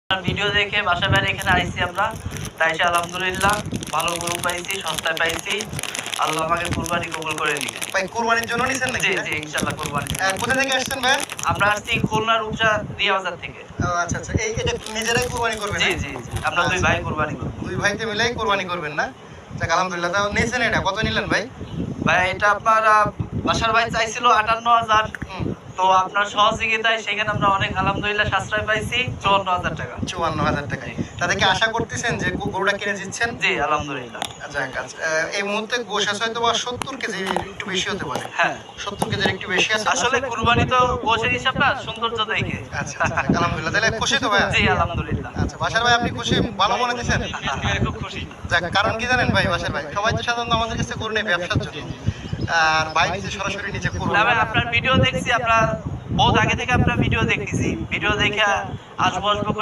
Video দেখে বাসায় বাইরে এখানে আইছি আমরা, তাই আলহামদুলিল্লাহ ভালো গরু পাইছি, সস্তায় পাইছি। আল্লাহ আমাকে কুরবানি কবুল করে দিবেন। ভাই কুরবানির জন্য নিছেন নাকি? জি জি ইনশাআল্লাহ কুরবানি। কোথা থেকে আসছেন ভাই? আমরা আসছি খুলনার উপজা দিয়া বাজার থেকে। ও আচ্ছা আচ্ছা, এটা নিজেরাই কুরবানি করবেন? জি জি আমরা দুই ভাই কুরবানি করব। দুই ভাইতে মিলেই কুরবানি করবেন না? যাক আলহামদুলিল্লাহ। তাও নিছেন এটা কত নিলেন ভাই? ভাই এটা আপনার বাসার ভাই চাইছিল ৫৮,০০০, তো আপনার সহযোগিতায় সেখানে আমরা অনেক আলহামদুলিল্লাহ সাশ্রয় পাইছি ৫৪,০০০ টাকা। ৫৪,০০০ টাকায়। তাতে কি আশা করতেছেন যে গরুটা কিনে দিচ্ছেন? জি আলহামদুলিল্লাহ। যাক আচ্ছা, এই মুহূর্তে গোশ আছে হয়তো বা ৭০ কেজি, একটু বেশি হতে পারে। হ্যাঁ ৭০ কেজির একটু বেশি আছে। আসলে কুরবানি তো গোশের হিসাব না, সৌন্দর্য দেখে। আচ্ছা আচ্ছা, আলহামদুলিল্লাহ। তাহলে খুশি তো ভাই? জি আলহামদুলিল্লাহ। আচ্ছা, বাসার ভাই আপনি খুশি? ভালো মনে দিচ্ছেন? খুব খুশি। যাক, কারণ কি জানেন ভাই, বাসার ভাই সবাই তো সাধারণত আমাদের কাছে গরু নেই ব্যবসার জন্য, আর ভাই দিচ্ছে সরাসরি নিচে করবো। তবে আপনার ভিডিও দেখছি, আপনার বহুত আগে থেকে আপনার ভিডিও দেখতেছি, ভিডিও দেখে আসবো আসবো করে